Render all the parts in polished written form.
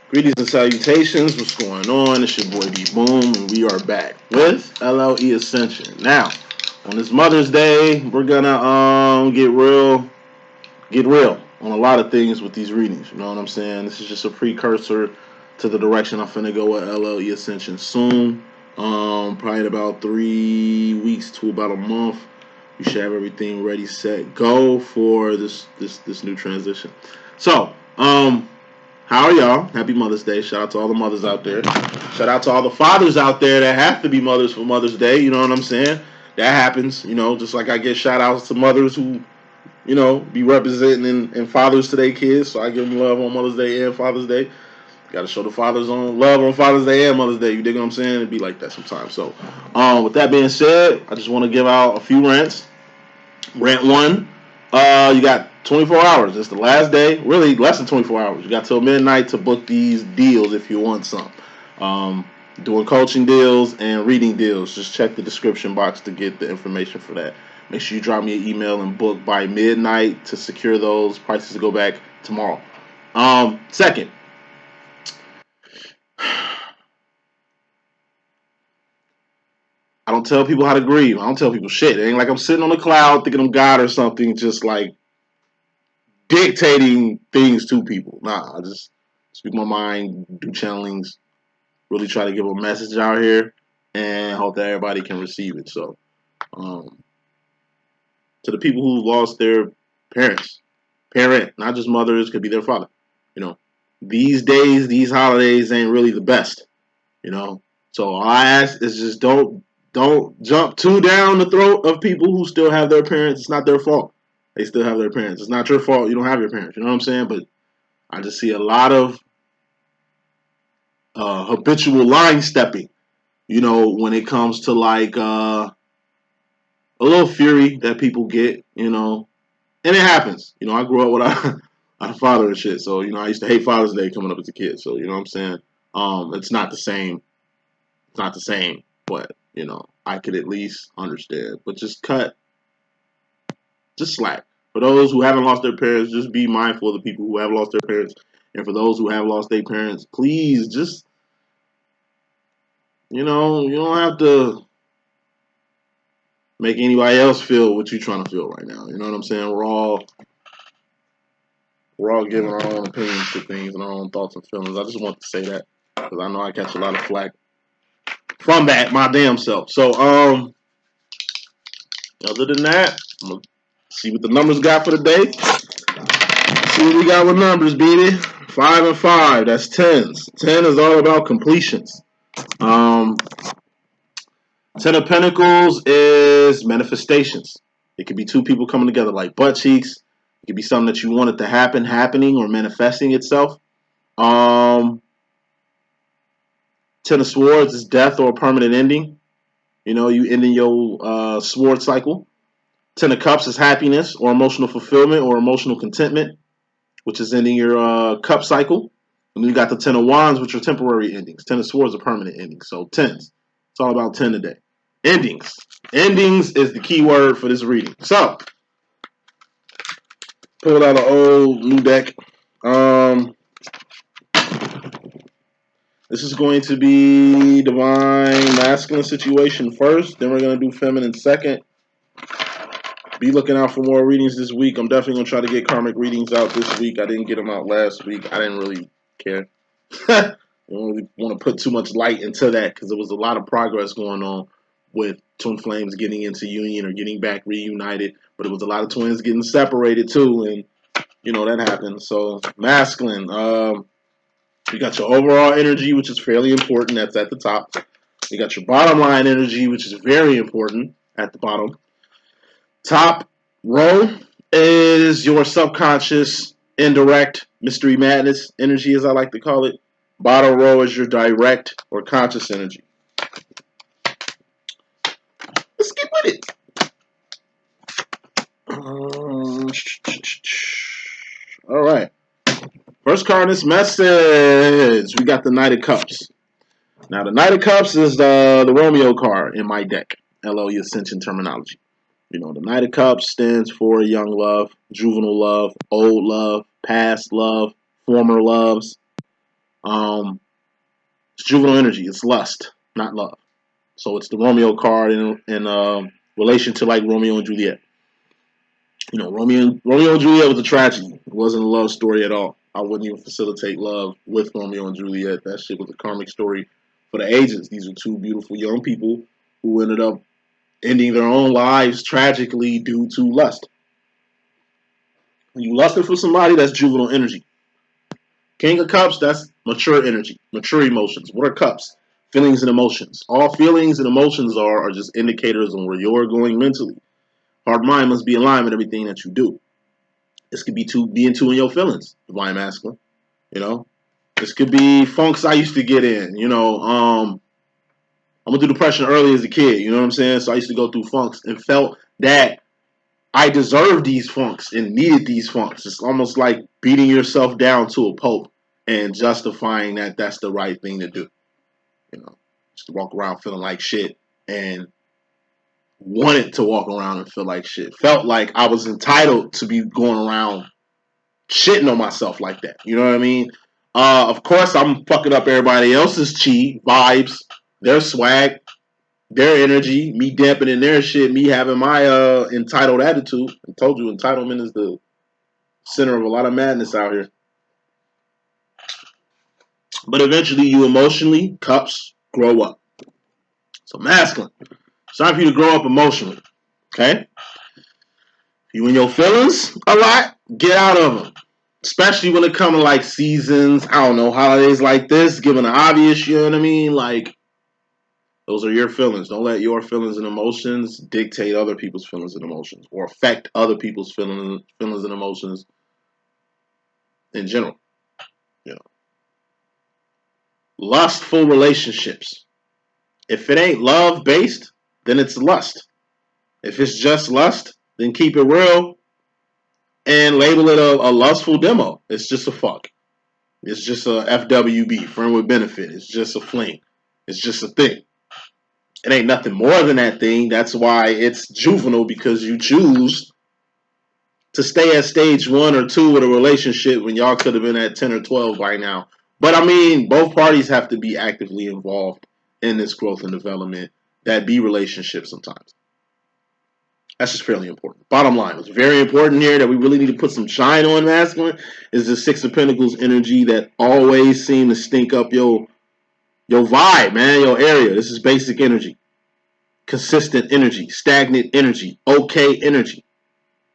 Greetings and salutations. What's going on? It's your boy D.Boom, and we are back with LLE.Ascension. Now, on this Mother's Day, we're gonna get real on a lot of things with these readings. You know what I'm saying? This is just a precursor to the direction I'm finna go with LLE.Ascension soon. Probably in about 3 weeks to about a month. We should have everything ready, set, go for this new transition. So, how are y'all? Happy Mother's Day. Shout out to all the mothers out there. Shout out to all the fathers out there that have to be mothers for Mother's Day. You know what I'm saying? That happens, just like I get shout outs to mothers who, be representing and fathers to their kids. So I give them love on Mother's Day and Father's Day. Got to show the fathers on love on Father's Day and Mother's Day. You dig what I'm saying? It'd be like that sometimes. So, with that being said, I just want to give out a few rants. Rant 1. You got 24 hours. It's the last day. Really, less than 24 hours. You got till midnight to book these deals if you want some. Doing coaching deals and reading deals. Just check the description box to get the information for that. Make sure you drop me an email and book by midnight to secure those. Prices to go back tomorrow. Second. I don't tell people how to grieve. I don't tell people shit. It ain't like I'm sitting on a cloud thinking I'm God or something, just like dictating things to people. Nah, I just speak my mind, do channelings, really try to give a message out here, and hope that everybody can receive it. So, to the people who lost their parent, not just mothers, could be their father. These days, these holidays ain't really the best. So all I ask is just don't jump too down the throat of people who still have their parents. It's not their fault. They still have their parents. It's not your fault. You don't have your parents. You know what I'm saying? But I just see a lot of habitual line stepping, when it comes to like a little fury that people get, and it happens. I grew up with a father and shit. So, I used to hate Father's Day coming up as a kid. So, you know what I'm saying? It's not the same. It's not the same, but, I could at least understand. But just slack. For those who haven't lost their parents, just be mindful of the people who have lost their parents. And for those who have lost their parents, please just, you don't have to make anybody else feel what you're trying to feel right now. You know what I'm saying? We're all giving our own opinions to things and our own thoughts and feelings. I just want to say that because I know I catch a lot of flack from that, my damn self. So, other than that, I'm going to see what the numbers got for the day. See what we got with numbers, baby. 5 and 5. That's tens. 10 is all about completions. 10 of Pentacles is manifestations. It could be two people coming together like butt cheeks. It could be something that you wanted to happening or manifesting itself. 10 of Swords is death or a permanent ending. You ending your sword cycle. 10 of Cups is happiness or emotional fulfillment or emotional contentment, which is ending your cup cycle. And then you got the 10 of Wands, which are temporary endings. 10 of Swords are permanent endings. So 10s. It's all about 10 today. Endings. Endings is the key word for this reading. So, pulled out an old new deck. This is going to be divine masculine situation first. Then we're going to do feminine second. Be looking out for more readings this week. I'm definitely going to try to get karmic readings out this week. I didn't get them out last week. I didn't really care. I don't really want to put too much light into that because there was a lot of progress going on with twin flames getting into union or getting back reunited. But it was a lot of twins getting separated too. And, that happened. So, masculine. You got your overall energy, which is fairly important. That's at the top. You got your bottom line energy, which is very important at the bottom. Top row is your subconscious, indirect, mystery madness energy, as I like to call it. Bottom row is your direct or conscious energy. Let's get with it. All right. First card in this message, we got the Knight of Cups. Now, the Knight of Cups is the Romeo card in my deck, LLE.Ascension terminology. The Knight of Cups stands for young love, juvenile love, old love, past love, former loves. It's juvenile energy. It's lust, not love. So it's the Romeo card in relation to like Romeo and Juliet. You know, Romeo and Juliet was a tragedy. It wasn't a love story at all. I wouldn't even facilitate love with Romeo and Juliet. That shit was a karmic story for the ages. These are two beautiful young people who ended up ending their own lives tragically due to lust. When you lusting for somebody, that's juvenile energy. King of Cups, that's mature energy, mature emotions. What are cups? Feelings and emotions. All feelings and emotions are just indicators on where you're going mentally. Heart and mind must be in line with everything that you do. This could be being too in your feelings, divine masculine. You know, this could be funks I used to get in. You know, I went through depression early as a kid. You know what I'm saying? So I used to go through funks and felt that I deserved these funks and needed these funks. It's almost like beating yourself down to a pulp and justifying that that's the right thing to do. You know, just to walk around feeling like shit and wanted to walk around and feel like shit. Felt like I was entitled to be going around shitting on myself like that. You know what I mean? Of course, I'm fucking up everybody else's chi, vibes, their swag, their energy, me dampening their shit, me having my entitled attitude. I told you, entitlement is the center of a lot of madness out here. But eventually, you emotionally, cups, grow up. So masculine. It's time for you to grow up emotionally. Okay? You in your feelings a lot, get out of them. Especially when it comes to like seasons, I don't know, holidays like this, given the obvious, you know what I mean? Like, those are your feelings. Don't let your feelings and emotions dictate other people's feelings and emotions or affect other people's feelings and emotions in general. You know, lustful relationships. If it ain't love based, then it's lust. If it's just lust, then keep it real and label it a lustful demo. It's just a fuck. It's just a FWB, friend with benefit. It's just a fling. It's just a thing. It ain't nothing more than that thing. That's why it's juvenile, because you choose to stay at stage 1 or 2 of a relationship when y'all could have been at 10 or 12 by now. But I mean, both parties have to be actively involved in this growth and development that be relationships sometimes. That's just fairly important. Bottom line, what's very important here that we really need to put some shine on masculine is the Six of Pentacles energy that always seem to stink up your vibe, man, your area. This is basic energy. Consistent energy, stagnant energy, okay energy.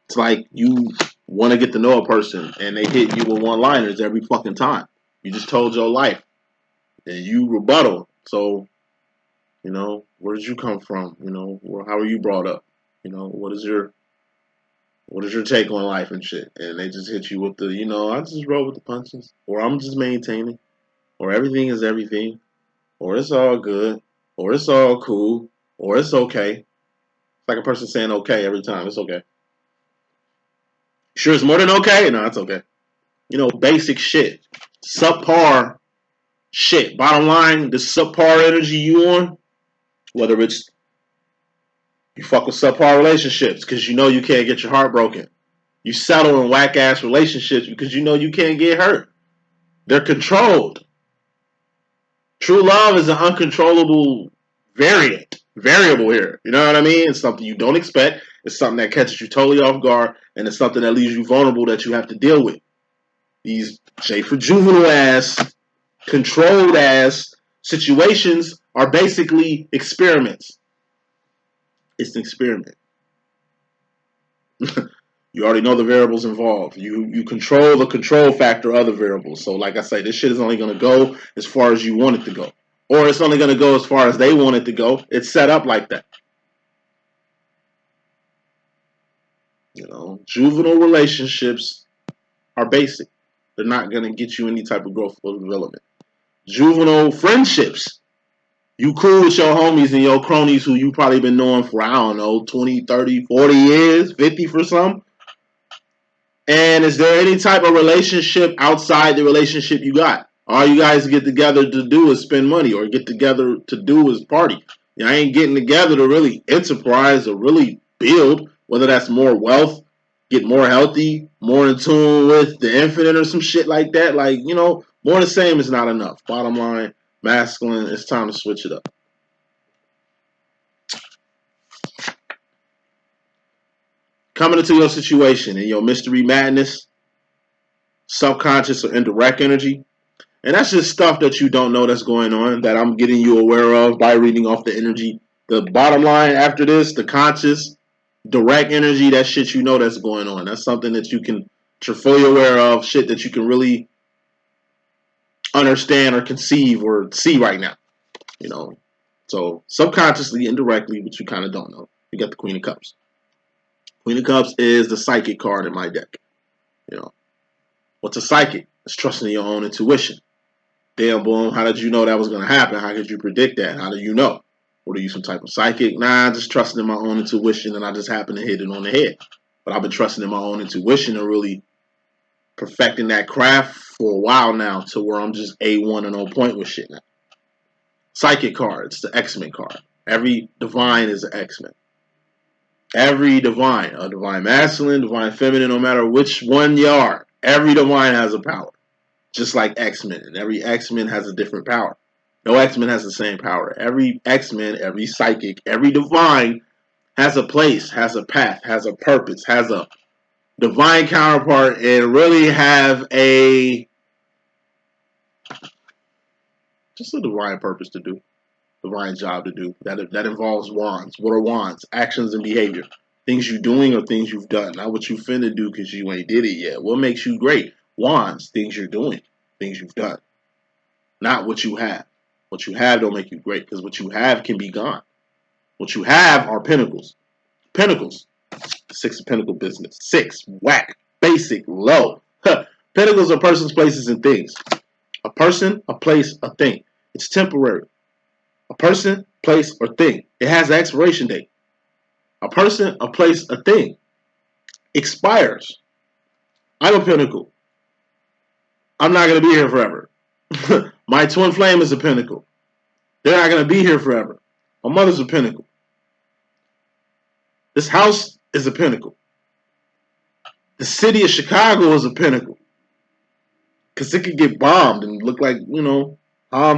It's like you want to get to know a person and they hit you with one-liners every fucking time. You just told your life and you rebuttal. So, you know, where did you come from? You know, how were you brought up? You know, what is your take on life and shit? And they just hit you with the, you know, I just roll with the punches, or I'm just maintaining, or everything is everything, or it's all good, or it's all cool, or it's okay. It's like a person saying okay every time. It's okay. Sure, it's more than okay? No, it's okay. You know, basic shit. Subpar shit. Bottom line, the subpar energy you on, whether it's you fuck with subpar relationships because you know you can't get your heart broken. You settle in whack ass relationships because you know you can't get hurt. They're controlled. True love is an uncontrollable variable here. You know what I mean? It's something you don't expect. It's something that catches you totally off guard, and it's something that leaves you vulnerable that you have to deal with. These J for juvenile ass, controlled ass situations are basically experiments. It's an experiment. You already know the variables involved. You control the control factor of the variables. So like I say, this shit is only going to go as far as you want it to go. Or it's only going to go as far as they want it to go. It's set up like that. You know, juvenile relationships are basic. They're not going to get you any type of growth or development. Juvenile friendships. You cool with your homies and your cronies who you probably been knowing for, I don't know, 20, 30, 40 years, 50 for some. And is there any type of relationship outside the relationship you got? All you guys get together to do is spend money, or get together to do is party. You know, I ain't getting together to really enterprise or really build, whether that's more wealth, get more healthy, more in tune with the infinite or some shit like that. Like, you know, More of the same is not enough. Bottom line, masculine, it's time to switch it up. Coming into your situation in your mystery madness, subconscious or indirect energy. And that's just stuff that you don't know that's going on that I'm getting you aware of by reading off the energy. The bottom line after this, the conscious, direct energy, that shit you know that's going on. That's something that you're fully aware of, shit that you can really understand or conceive or see right now. You know, so subconsciously, indirectly, but you kind of don't know. You got the Queen of Cups. Queen of Cups is the psychic card in my deck. You know, what's a psychic? It's trusting in your own intuition. Damn, boom, how did you know that was going to happen? How could you predict that? How do you know? What are you, some type of psychic? Nah, just trusting in my own intuition, and I just happen to hit it on the head. But I've been trusting in my own intuition and really perfecting that craft for a while now to where I'm just A1 and on point with shit now. Psychic card, it's the X-Men card. Every divine is an X-Men. Every divine, a divine masculine, divine feminine, no matter which one you are, every divine has a power. Just like X-Men, and every X-Men has a different power. No X-Men has the same power. Every X-Men, every psychic, every divine has a place, has a path, has a purpose, has a divine counterpart, and really have just a divine purpose to do, divine job to do. That involves wands. What are wands? Actions and behavior. Things you're doing or things you've done. Not what you finna do because you ain't did it yet. What makes you great? Wands. Things you're doing. Things you've done. Not what you have. What you have don't make you great because what you have can be gone. What you have are pinnacles. Pinnacles. Six of Pentacle business. Six. Whack. Basic. Low. Pinnacles are persons, places, and things. A person, a place, a thing. It's temporary. A person, place, or thing. It has an expiration date. A person, a place, a thing expires. I'm a pinnacle. I'm not going to be here forever. My twin flame is a pinnacle. They're not going to be here forever. My mother's a pinnacle. This house is a pinnacle. The city of Chicago is a pinnacle. Because it could get bombed and look like,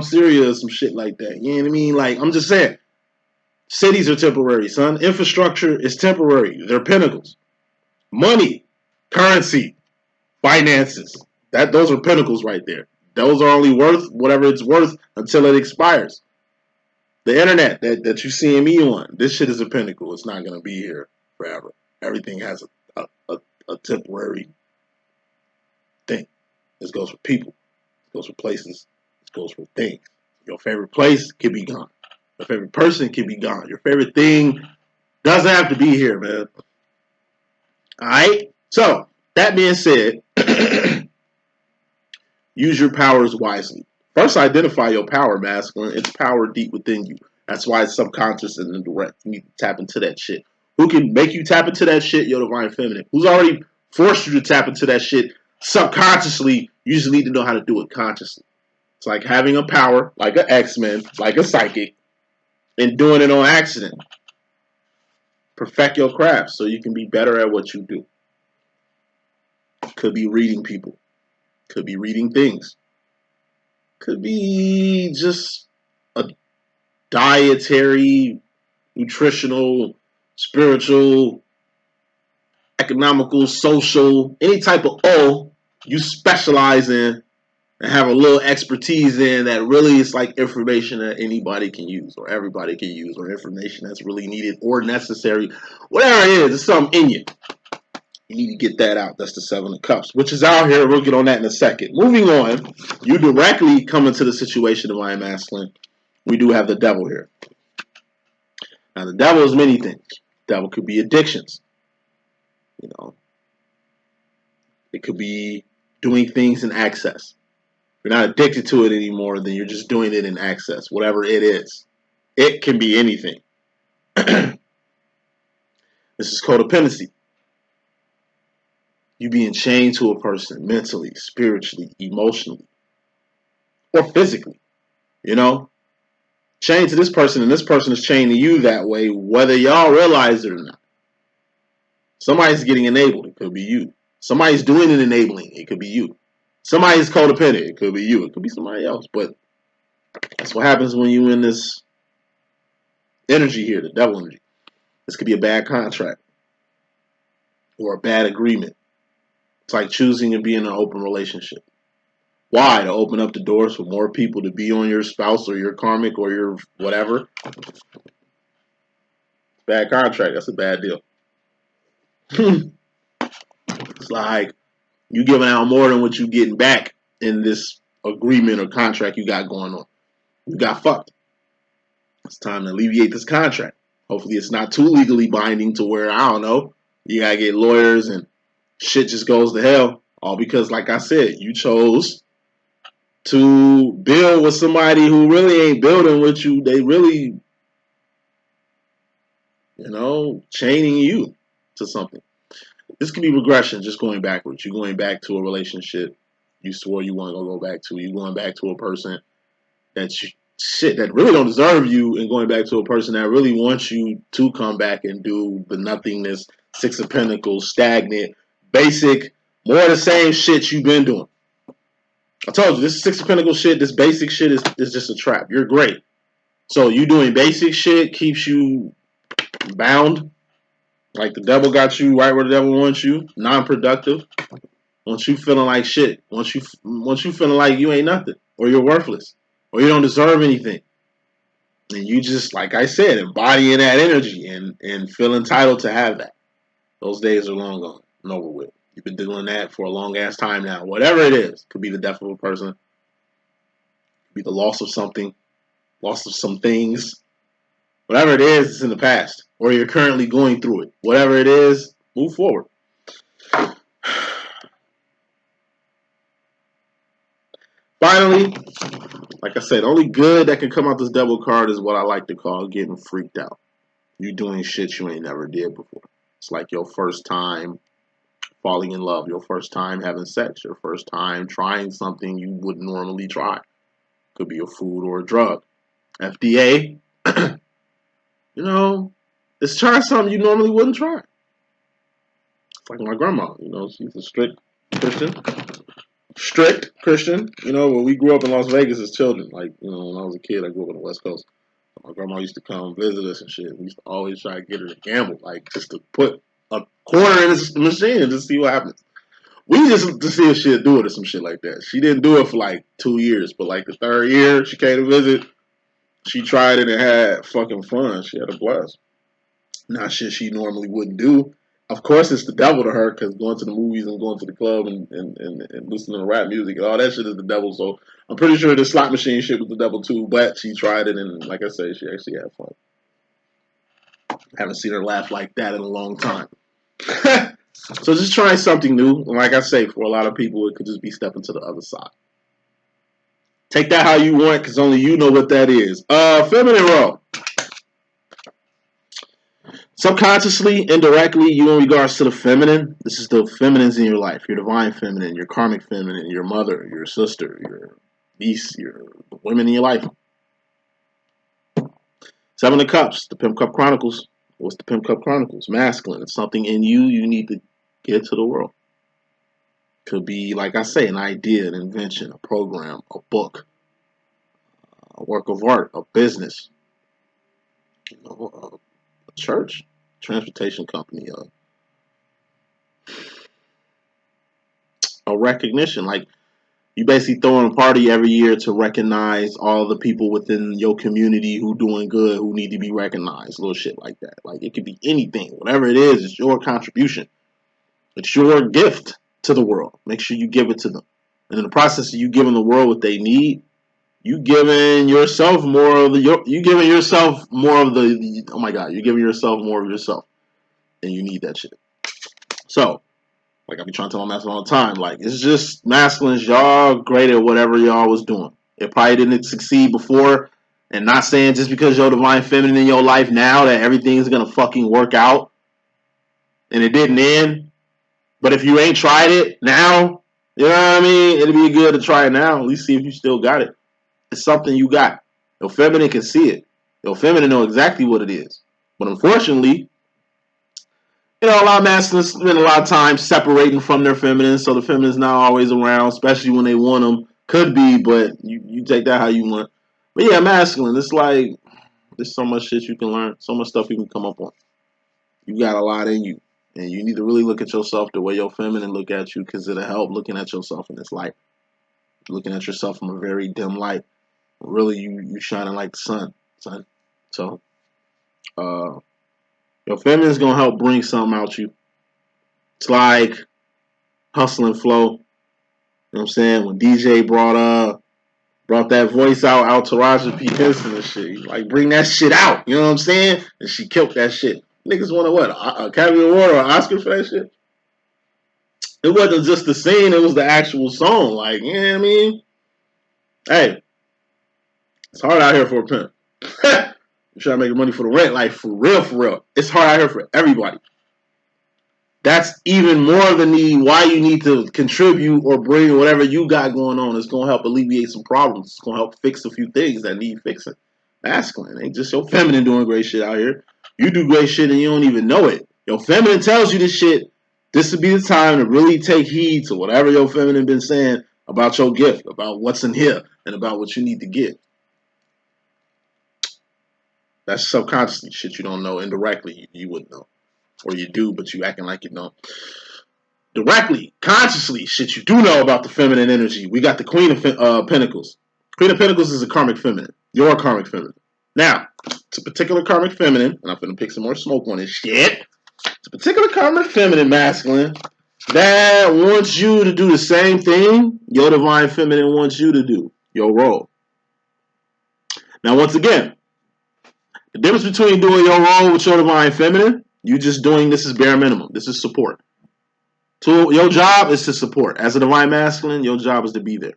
Syria or some shit like that. You know what I mean? Like, I'm just saying. Cities are temporary, son. Infrastructure is temporary. They're pinnacles. Money, currency, finances. Those are pinnacles right there. Those are only worth whatever it's worth until it expires. The internet that you're seeing me on, this shit is a pinnacle. It's not going to be here forever. Everything has a temporary thing. This goes for people. This goes for places. This goes for things. Your favorite place can be gone. Your favorite person can be gone. Your favorite thing doesn't have to be here, man. Alright? So, that being said, use your powers wisely. First, identify your power, masculine. It's power deep within you. That's why it's subconscious and indirect. You need to tap into that shit. Who can make you tap into that shit? Your divine feminine. Who's already forced you to tap into that shit subconsciously? You just need to know how to do it consciously. It's like having a power, like an X-Men, like a psychic, and doing it on accident. Perfect your craft so you can be better at what you do. Could be reading people. Could be reading things. Could be just a dietary, nutritional, spiritual, economical, social, any type of O you specialize in and have a little expertise in that really is like information that anybody can use or everybody can use or information that's really needed or necessary. Whatever it is, it's something in you. You need to get that out. That's the Seven of Cups, which is out here. We'll get on that in a second. Moving on, you directly come into the situation of my masculine. We do have the devil here. Now, the devil is many things. The devil could be addictions. It could be doing things in excess. If you're not addicted to it anymore, then you're just doing it in excess, whatever it is. It can be anything. This is codependency. You being chained to a person mentally, spiritually, emotionally, or physically. Chained to this person, and this person is chained to you that way, whether y'all realize it or not. Somebody's getting enabled. It could be you. Somebody's doing it enabling. It could be you. Somebody's codependent. It could be you. It could be somebody else. But that's what happens when you in this energy here, the devil energy. This could be a bad contract or a bad agreement. It's like choosing to be in an open relationship. Why? To open up the doors for more people to be on your spouse or your karmic or your whatever. Bad contract. That's a bad deal. It's like you giving out more than what you getting back in this agreement or contract you got going on. You got fucked. It's time to alleviate this contract. Hopefully it's not too legally binding to where, I don't know, you gotta get lawyers and shit just goes to hell. All because, like I said, you chose to build with somebody who really ain't building with you. They really, chaining you to something. This could be regression, just going backwards. You're going back to a relationship you swore you weren't gonna go back to. You're going back to a person that really don't deserve you, and going back to a person that really wants you to come back and do the nothingness, Six of Pentacles, stagnant, basic, more of the same shit you've been doing. I told you, this Six of Pentacles shit, this basic shit is just a trap. You're great. So you doing basic shit keeps you bound. Like the devil got you right where the devil wants you. Non-productive. Once you feeling like shit. Once you feeling like you ain't nothing. Or you're worthless. Or you don't deserve anything. And you just, like I said, embodying that energy and feel entitled to have that. Those days are long gone and over with. You've been doing that for a long ass time now. Whatever it is. Could be the death of a person. Could be the loss of something. Loss of some things. Whatever it is, it's in the past. Or you're currently going through it. Whatever it is, move forward. Finally, like I said, only good that can come out this devil card is what I like to call getting freaked out. You doing shit you ain't never did before. It's like your first time falling in love, your first time having sex, your first time trying something you wouldn't normally try. Could be a food or a drug. FDA, it's trying something you normally wouldn't try. It's like my grandma, she's a strict Christian, when we grew up in Las Vegas as children. Like, when I was a kid, I grew up on the West Coast. My grandma used to come visit us and shit. We used to always try to get her to gamble, like just to put a quarter in the machine and just see what happens. We just to see if she'd do it or some shit like that. She didn't do it for like 2 years, but like the third year she came to visit, she tried it and had fucking fun. She had a blast. Not shit she normally wouldn't do. Of course, it's the devil to her because going to the movies and going to the club and listening to rap music and all that shit is the devil. So I'm pretty sure the slot machine shit was the devil too. But she tried it and, like I say, she actually had fun. Haven't seen her laugh like that in a long time. So just trying something new. And like I say, for a lot of people, it could just be stepping to the other side. Take that how you want because only you know what that is. Feminine role. Subconsciously, indirectly, you in regards to the feminine, this is the feminines in your life. Your divine feminine, your karmic feminine, your mother, your sister, your niece, your women in your life. Seven of Cups, the Pimp Cup Chronicles. What's the Pimp Cup Chronicles? Masculine. It's something in you need to get to the world. Could be, like I say, an idea, an invention, a program, a book, a work of art, a business, a church, transportation company, a recognition. Like you basically throwing a party every year to recognize all the people within your community who doing good, who need to be recognized, little shit like that. Like it could be anything, whatever it is, it's your contribution. It's your gift to the world. Make sure you give it to them. And in the process of you giving the world what they need, you giving yourself more of the, you giving yourself more of the, oh my God, you're giving yourself more of yourself. And you need that shit. So, like I be trying to tell my masculine all the time, like it's just masculines, y'all great at whatever y'all was doing. It probably didn't succeed before, and not saying just because you're divine feminine in your life now that everything's gonna fucking work out, and it didn't end. But if you ain't tried it now, you know what I mean? It'd be good to try it now. At least see if you still got it. It's something you got. Your feminine can see it. Your feminine know exactly what it is. But unfortunately, You know, a lot of masculines spend a lot of time separating from their feminine, so the feminine's not always around, especially when they want them. Could be, but you take that how you want. But yeah, masculine, it's like there's so much shit you can learn, so much stuff you can come up on. You got a lot in you, and you need to really look at yourself the way your feminine look at you, because it'll help looking at yourself in this light. Looking at yourself from a very dim light. Really, you shining like the sun, son. So, your feminine's gonna help bring something out you. It's like hustle and flow. You know what I'm saying? When DJ brought that voice out to Roger P. Henson and shit. Like, bring that shit out. You know what I'm saying? And she killed that shit. Niggas want what? A Academy Award or an Oscar for that shit? It wasn't just the scene, it was the actual song. Like, you know what I mean? Hey, it's hard out here for a pimp. You trying to make money for the rent. Like, for real. It's hard out here for everybody. That's even more the need why you need to contribute or bring whatever you got going on. It's going to help alleviate some problems. It's going to help fix a few things that need fixing. Masculine. Ain't just your feminine doing great shit out here. You do great shit and you don't even know it. Your feminine tells you this shit. This would be the time to really take heed to whatever your feminine been saying about your gift, about what's in here, and about what you need to get. That's subconsciously shit you don't know. Indirectly, you wouldn't know. Or you do, but you acting like you don't. Directly, consciously, shit you do know about the feminine energy. We got the Queen of Pentacles. Queen of Pentacles is a karmic feminine. You're a karmic feminine. Now, it's a particular karmic feminine, and I'm going to pick some more smoke on this shit. It's a particular karmic feminine masculine that wants you to do the same thing your divine feminine wants you to do. Your role. Now, once again, the difference between doing your role with your divine feminine, you just doing this is bare minimum. This is support. So your job is to support. As a divine masculine, your job is to be there.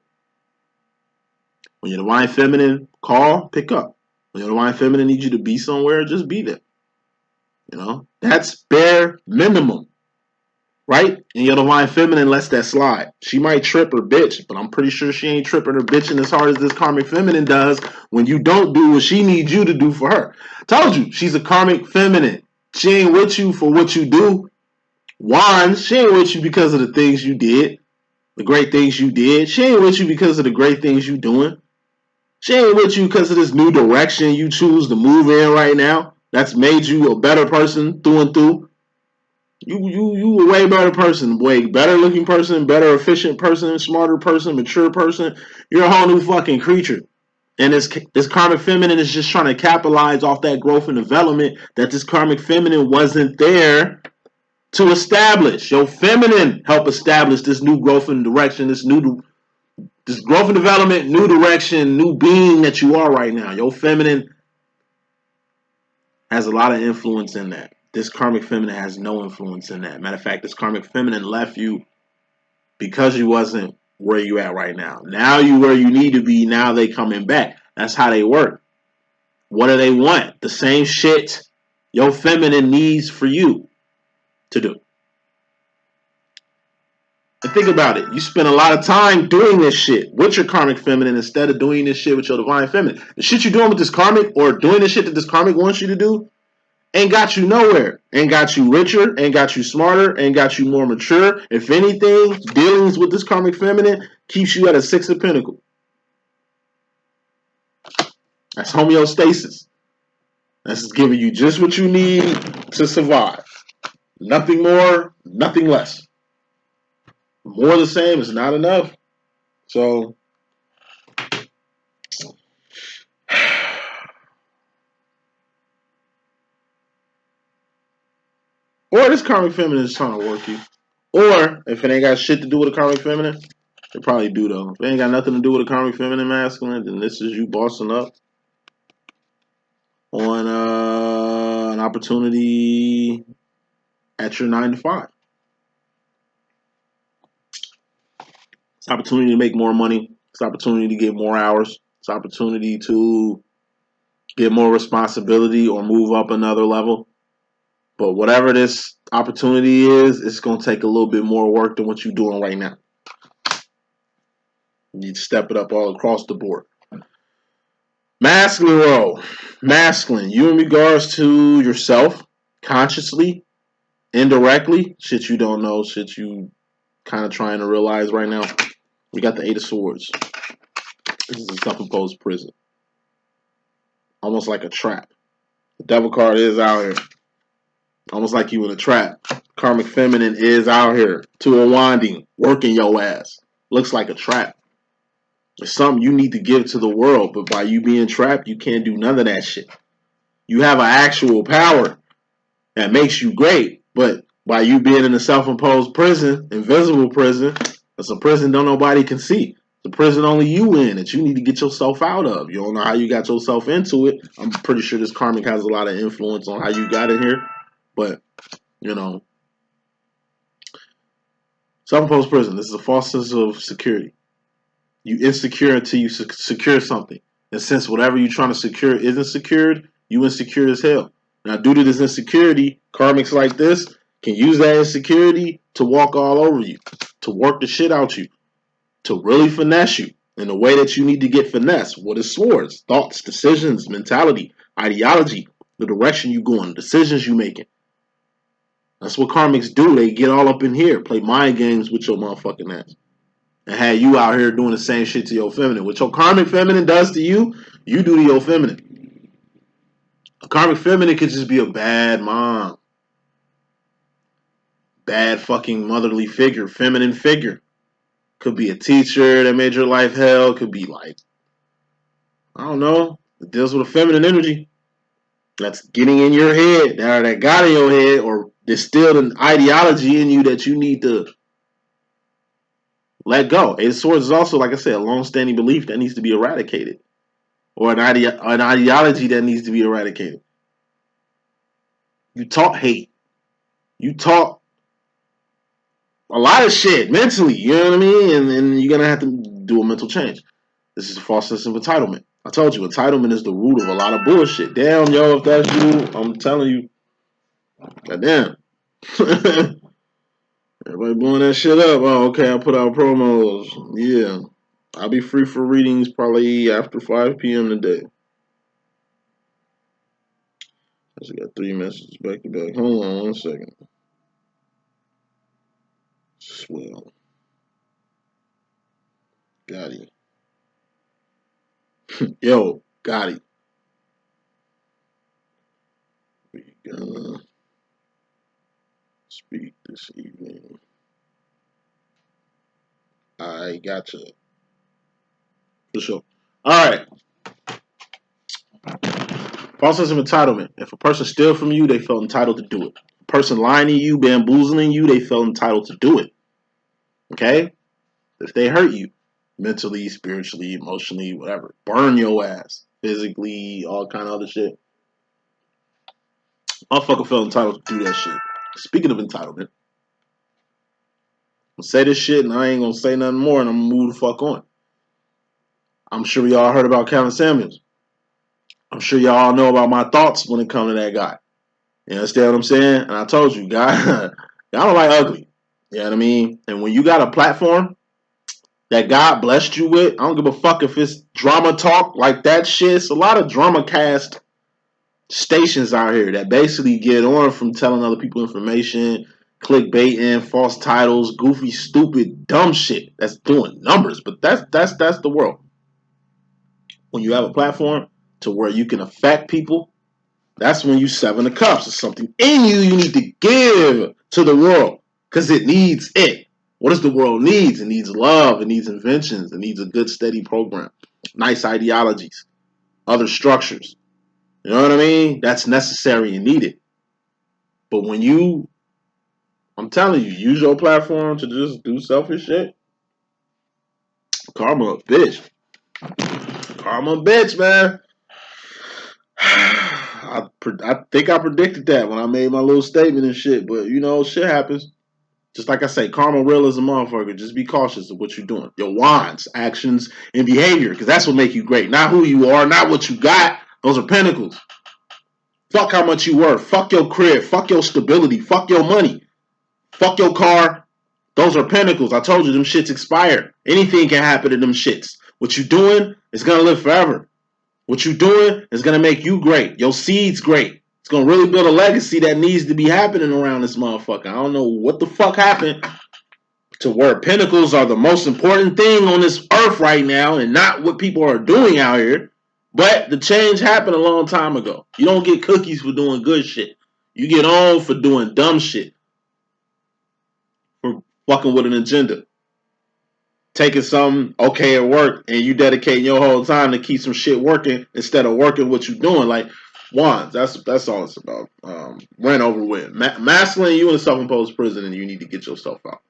When your divine feminine call, pick up. When your divine feminine needs you to be somewhere, just be there. You know, that's bare minimum, right? And your divine feminine lets that slide. She might trip or bitch, but I'm pretty sure she ain't tripping or bitching as hard as this karmic feminine does when you don't do what she needs you to do for her. Told you, she's a karmic feminine. She ain't with you for what you do. One, she ain't with you because of the things you did, the great things you did. She ain't with you because of the great things you doing. She ain't with you because of this new direction you choose to move in right now. That's made you a better person through and through. You a way better person, way better looking person, better efficient person, smarter person, mature person. You're a whole new fucking creature. And this karmic feminine is just trying to capitalize off that growth and development that this karmic feminine wasn't there to establish. Your feminine help establish this new growth and direction, this growth and development, new direction, new being that you are right now. Your feminine has a lot of influence in that. This karmic feminine has no influence in that. Matter of fact, this karmic feminine left you because you wasn't where you at right now. Now you where you need to be. Now they coming back. That's how they work. What do they want? The same shit your feminine needs for you to do. And think about it. You spend a lot of time doing this shit with your karmic feminine instead of doing this shit with your divine feminine. The shit you're doing with this karmic or doing the shit that this karmic wants you to do ain't got you nowhere. Ain't got you richer, ain't got you smarter, ain't got you more mature. If anything, dealings with this karmic feminine keeps you at a 6 of Pentacles. That's homeostasis. That's giving you just what you need to survive. Nothing more, nothing less. More the same is not enough. So, or this karmic feminine is trying to work you. Or, if it ain't got shit to do with a karmic feminine, it probably do though. If it ain't got nothing to do with a karmic feminine masculine, then this is you bossing up on an opportunity at your 9 to 5. It's opportunity to make more money. It's opportunity to get more hours. It's opportunity to get more responsibility or move up another level. But whatever this opportunity is, it's going to take a little bit more work than what you're doing right now. You need to step it up all across the board. Masculine role. Masculine. You in regards to yourself, consciously, indirectly, shit you don't know, shit you kind of trying to realize right now. We got the Eight of Swords. This is a self-imposed prison. Almost like a trap. The Devil card is out here. Almost like you in a trap. Karmic Feminine is out here. Two of Wanding. Working your ass. Looks like a trap. It's something you need to give to the world. But by you being trapped, you can't do none of that shit. You have an actual power that makes you great. But by you being in a self-imposed prison, invisible prison, it's a prison don't nobody can see. The prison only you in that you need to get yourself out of. You don't know how you got yourself into it. I'm pretty sure this karmic has a lot of influence on how you got in here. But, you know, self-imposed prison. This is a false sense of security. You insecure until you secure something. And since whatever you're trying to secure isn't secured, you insecure as hell. Now, due to this insecurity, karmics like this can use that insecurity to walk all over you, to work the shit out you, to really finesse you in the way that you need to get finesse. What is swords? Thoughts, decisions, mentality, ideology, the direction you going, decisions you making. That's what karmics do. They get all up in here, play mind games with your motherfucking ass. And have you out here doing the same shit to your feminine. What your karmic feminine does to you, you do to your feminine. A karmic feminine could just be a bad mom. Bad fucking motherly figure, feminine figure. Could be a teacher that made your life hell. Could be like, I don't know, it deals with a feminine energy that's getting in your head, or that got in your head, or distilled an ideology in you that you need to let go. Eight of Swords is also, like I said, a long-standing belief that needs to be eradicated, or an ideology that needs to be eradicated. You taught hate. You taught a lot of shit mentally, you know what I mean? And you're going to have to do a mental change. This is a false sense of entitlement. I told you, entitlement is the root of a lot of bullshit. Damn, yo, if that's you, I'm telling you. Goddamn. Everybody blowing that shit up. Oh, okay, I put out promos. Yeah. I'll be free for readings probably after 5 p.m. today. I just got 3 messages back to back. Hold on 1 second. Swell. Got it. Yo, got it. We gonna speak this evening. I gotcha. For sure. Alright. False sense of entitlement. If a person steals from you, they felt entitled to do it. A person lying to you, bamboozling you, they felt entitled to do it. Okay? If they hurt you, mentally, spiritually, emotionally, whatever, burn your ass. Physically, all kind of other shit. Motherfucker felt entitled to do that shit. Speaking of entitlement, I'm gonna say this shit and I ain't gonna say nothing more and I'm gonna move the fuck on. I'm sure y'all heard about Kevin Samuels. I'm sure y'all know about my thoughts when it comes to that guy. You understand what I'm saying? And I told you, guy, y'all don't like ugly. You know what I mean? And when you got a platform that God blessed you with, I don't give a fuck if it's drama talk like that shit. It's a lot of drama cast stations out here that basically get on from telling other people information, clickbaiting, false titles, goofy, stupid, dumb shit that's doing numbers. But that's the world. When you have a platform to where you can affect people, that's when you 7 of Cups. It's something in you need to give to the world because it needs it. What does the world need? It needs love. It needs inventions. It needs a good, steady program. Nice ideologies. Other structures. You know what I mean? That's necessary and needed. But when you, I'm telling you, use your platform to just do selfish shit, karma a bitch. Karma a bitch, man. I think I predicted that when I made my little statement and shit. But, you know, shit happens. Just like I say, karma real as a motherfucker. Just be cautious of what you're doing. Your wands, actions, and behavior. Because that's what make you great. Not who you are, not what you got. Those are pentacles. Fuck how much you worth. Fuck your crib. Fuck your stability. Fuck your money. Fuck your car. Those are pentacles. I told you, them shits expire. Anything can happen to them shits. What you doing is going to live forever. What you doing is going to make you great. Your seed's great. It's going to really build a legacy that needs to be happening around this motherfucker. I don't know what the fuck happened to where Pinnacles are the most important thing on this earth right now and not what people are doing out here. But the change happened a long time ago. You don't get cookies for doing good shit. You get on for doing dumb shit. For fucking with an agenda. Taking something okay at work and you dedicating your whole time to keep some shit working instead of working what you're doing. Like wands, that's all it's about. Ran over with. Masculine, you in a self-imposed prison and you need to get yourself out.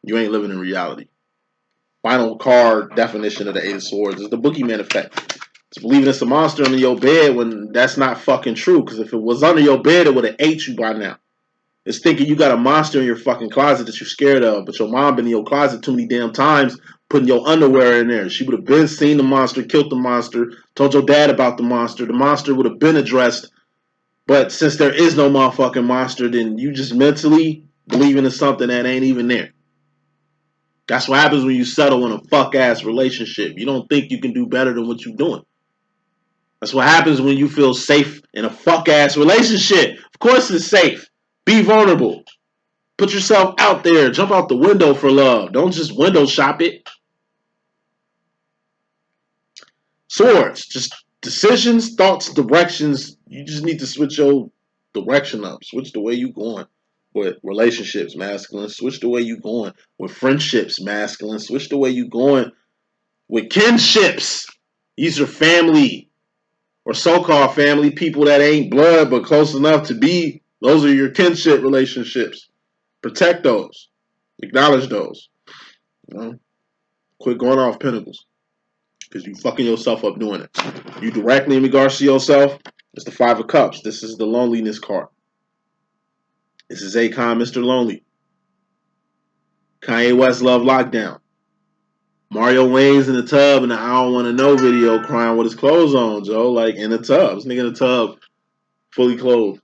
You ain't living in reality. Final card definition of the Eight of Swords is the boogeyman effect. It's believing it's a monster under your bed when that's not fucking true. Because if it was under your bed, it would have ate you by now. It's thinking you got a monster in your fucking closet that you're scared of, but your mom been in your closet too many damn times putting your underwear in there. She would have been seen the monster, killed the monster, told your dad about the monster. The monster would have been addressed. But since there is no motherfucking monster, then you just mentally believing in something that ain't even there. That's what happens when you settle in a fuck-ass relationship. You don't think you can do better than what you're doing. That's what happens when you feel safe in a fuck-ass relationship. Of course it's safe. Be vulnerable. Put yourself out there. Jump out the window for love. Don't just window shop it. Swords. Just decisions, thoughts, directions. You just need to switch your direction up. Switch the way you going with relationships, masculine. Switch the way you going with friendships, masculine. Switch the way you going with kinships. These are family or so-called family, people that ain't blood but close enough to be. Those are your kinship relationships. Protect those. Acknowledge those. You know? Quit going off Pinnacles. Because you fucking yourself up doing it. You directly in regards to yourself, it's the Five of Cups. This is the loneliness card. This is Akon, Mr. Lonely. Kanye West Love Lockdown. Mario Wayne's in the tub in the I Don't Want to Know video crying with his clothes on, Joe. Like in the tub. This nigga in the tub, fully clothed.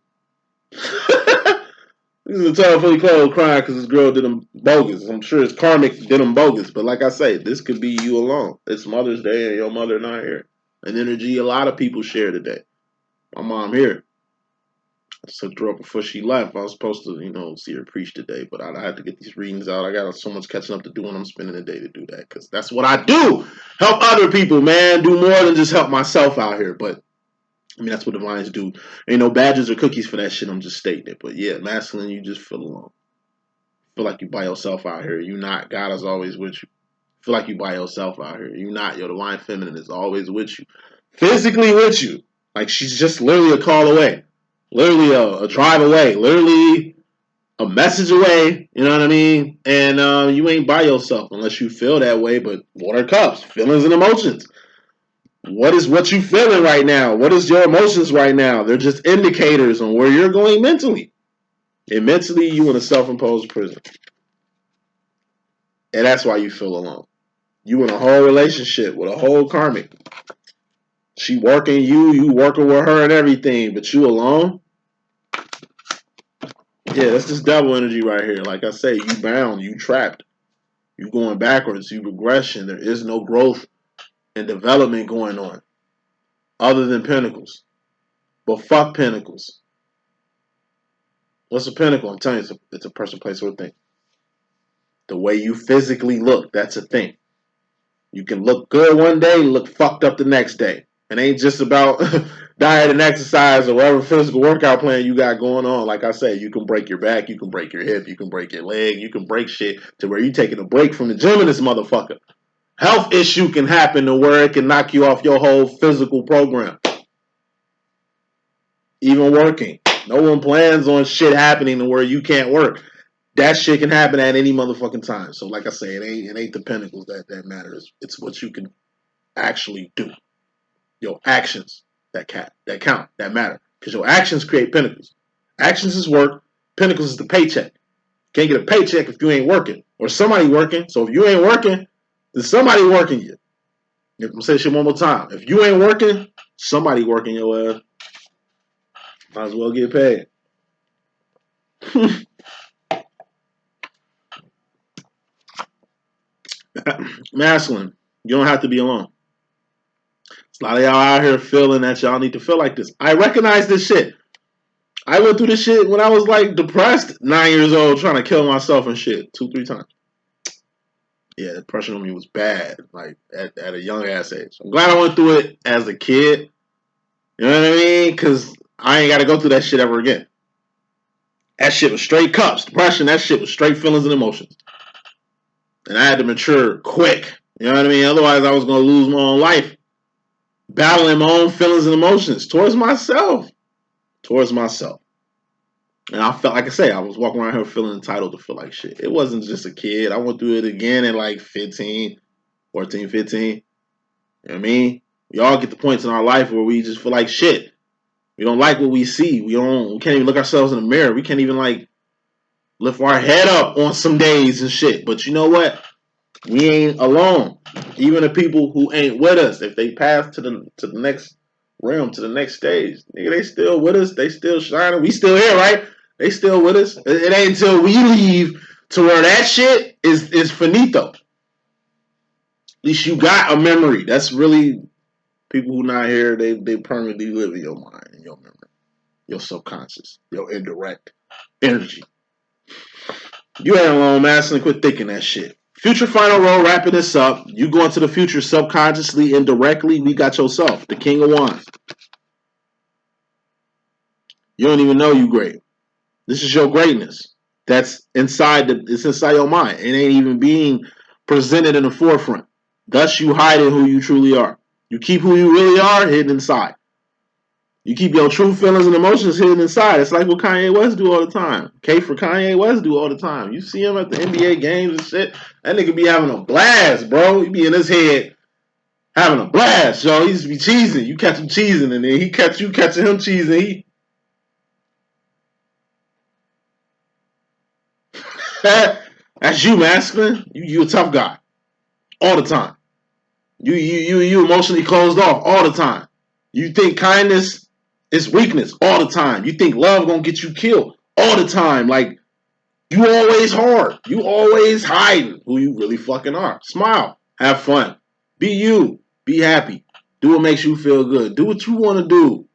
He's in the tub fully clothed crying because his girl did him bogus. I'm sure his karmic did him bogus. But like I say, this could be you alone. It's Mother's Day and your mother not here. An energy a lot of people share today. My mom here. I took her up before she left. I was supposed to, see her preach today. But I had to get these readings out. I got so much catching up to do when I'm spending the day to do that. Because that's what I do. Help other people, man. Do more than just help myself out here. But that's what divines do. Ain't no badges or cookies for that shit. I'm just stating it. But yeah, masculine, you just feel alone. Feel like you by yourself out here. You not. God is always with you. Feel like you by yourself out here. You not. Your divine feminine is always with you. Physically with you. Like she's just literally a call away. Literally a drive away. Literally a message away. You know what I mean? And you ain't by yourself unless you feel that way. But water cups. Feelings and emotions. What is what you feeling right now? What is your emotions right now? They're just indicators on where you're going mentally. And mentally, you in a self-imposed prison. And that's why you feel alone. You in a whole relationship with a whole karmic. She working you working with her and everything, but you alone? Yeah, that's this devil energy right here. Like I say, you bound, you trapped. You going backwards, you regression. There is no growth and development going on. Other than Pentacles. But fuck Pentacles. What's a pinnacle? I'm telling you, it's a person, place, or thing. The way you physically look, that's a thing. You can look good one day, look fucked up the next day. It ain't just about diet and exercise or whatever physical workout plan you got going on. Like I said, you can break your back, you can break your hip, you can break your leg, you can break shit to where you taking a break from the gym in this motherfucker. Health issue can happen to where it can knock you off your whole physical program. Even working. No one plans on shit happening to where you can't work. That shit can happen at any motherfucking time. So like I say, it ain't the Pentacles that matters. It's what you can actually do. Your actions that count, that matter. Because your actions create Pentacles. Actions is work. Pentacles is the paycheck. Can't get a paycheck if you ain't working. Or somebody working. So if you ain't working, then somebody working you. I'm going to say shit one more time. If you ain't working, somebody working your ass. Might as well get paid. Masculine. You don't have to be alone. A lot of y'all out here feeling that y'all need to feel like this. I recognize this shit. I went through this shit when I was like depressed, 9 years old, trying to kill myself and shit 2-3 times. Yeah, depression on me was bad, like at a young ass age. I'm glad I went through it as a kid. You know what I mean? Because I ain't got to go through that shit ever again. That shit was straight cups. Depression, that shit was straight feelings and emotions. And I had to mature quick. You know what I mean? Otherwise, I was going to lose my own life. Battling my own feelings and emotions towards myself. And I felt, like I say, I was walking around here feeling entitled to feel like shit. It wasn't just a kid. I went through it again at like 15, 14, 15. You know what I mean? We all get the points in our life where we just feel like shit. We don't like what we see. We can't even look ourselves in the mirror. We can't even like lift our head up on some days and shit. But you know what? We ain't alone. Even the people who ain't with us, if they pass to the next realm, to the next stage, nigga, they still with us. They still shining. We still here, right? They still with us. It ain't until we leave to where that shit is finito. At least you got a memory. That's really people who not here. They permanently live in your mind, in your memory, your subconscious, your indirect energy. You ain't alone, masculine. Quit thinking that shit. Future final roll, wrapping this up. You go into the future subconsciously, indirectly. We got yourself, the King of Wands. You don't even know you great. This is your greatness. That's inside it's inside your mind. It ain't even being presented in the forefront. Thus, you hiding who you truly are. You keep who you really are hidden inside. You keep your true feelings and emotions hidden inside. It's like what Kanye West do all the time. K for Kanye West do all the time. You see him at the NBA games and shit. That nigga be having a blast, bro. He be in his head having a blast, yo. He used to be cheesing. You catch him cheesing, and then he catch you catching him cheesing. That's you, masculine. You a tough guy all the time. You emotionally closed off all the time. You think kindness is weakness all the time. You think love gonna get you killed all the time. Like, you always hard. You always hiding who you really fucking are. Smile. Have fun. Be you. Be happy. Do what makes you feel good. Do what you want to do.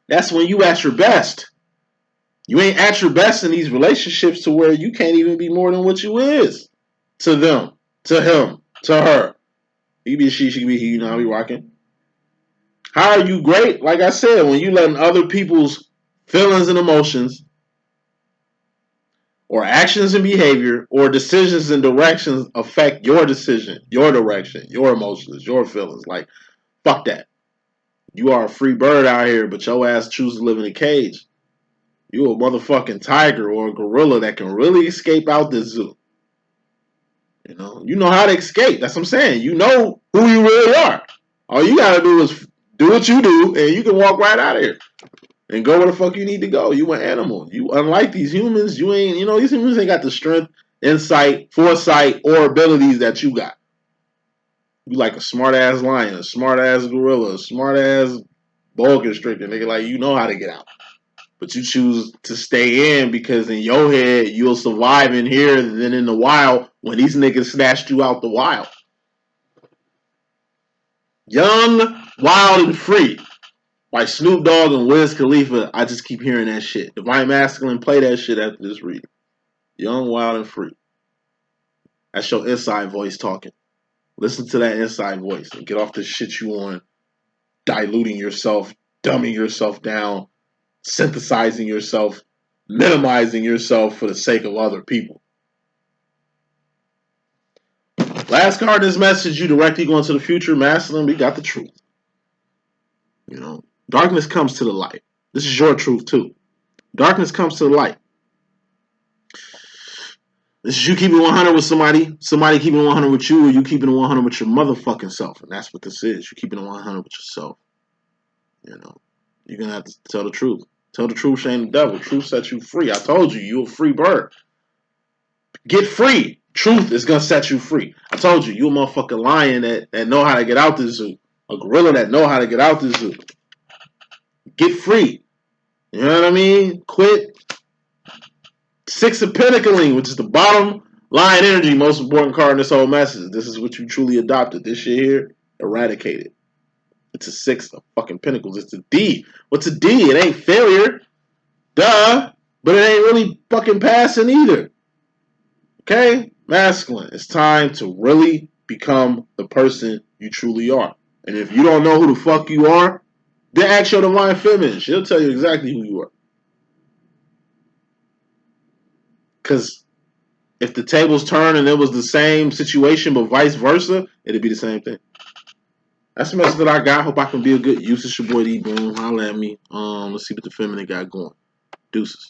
That's when you at your best. You ain't at your best in these relationships to where you can't even be more than what you is. To them. To him. To her. He be she can be he. You know how we rocking. How are you great? Like I said, when you letting other people's feelings and emotions or actions and behavior or decisions and directions affect your decision, your direction, your emotions, your feelings. Like, fuck that. You are a free bird out here, but your ass chooses to live in a cage. You a motherfucking tiger or a gorilla that can really escape out this zoo. You know how to escape. That's what I'm saying. You know who you really are. All you gotta do is do what you do, and you can walk right out of here and go where the fuck you need to go. You an animal. You, unlike these humans, you ain't. These humans ain't got the strength, insight, foresight, or abilities that you got. You like a smart ass lion, a smart ass gorilla, a smart ass boa constrictor, nigga. Like, you know how to get out. But you choose to stay in because in your head, you'll survive in here than in the wild when these niggas snatched you out the wild. Young, wild, and free. By Snoop Dogg and Wiz Khalifa. I just keep hearing that shit. Divine Masculine, play that shit after this reading. Young, wild, and free. That's your inside voice talking. Listen to that inside voice and get off the shit you on, diluting yourself, dumbing yourself down, synthesizing yourself, minimizing yourself for the sake of other people. Last card in this message, you directly go into the future. Masculine, we got the truth. Darkness comes to the light. This is your truth too. Darkness comes to the light. This is you keeping 100 with somebody keeping 100 with you, or you keeping 100 with your motherfucking self. And that's what this is. You're keeping 100 with yourself. You're going to have to tell the truth. Tell the truth, shame the devil. Truth sets you free. I told you, you're a free bird. Get free. Truth is going to set you free. I told you, you're a motherfucking lion that know how to get out the zoo. A gorilla that know how to get out the zoo. Get free. You know what I mean? Quit. 6 of Pinnacles, which is the bottom line energy, most important card in this whole message. This is what you truly adopted. This shit here, eradicated. It's a 6 of fucking Pentacles. It's a D. What's a D? It ain't failure. Duh. But it ain't really fucking passing either. Okay? Masculine. It's time to really become the person you truly are. And if you don't know who the fuck you are, then ask your divine feminine. She'll tell you exactly who you are. Because if the tables turn and it was the same situation but vice versa, it'd be the same thing. That's the message that I got. Hope I can be a good use. It's your boy D.Boom. Holla at me. Let's see what the feminine got going. Deuces.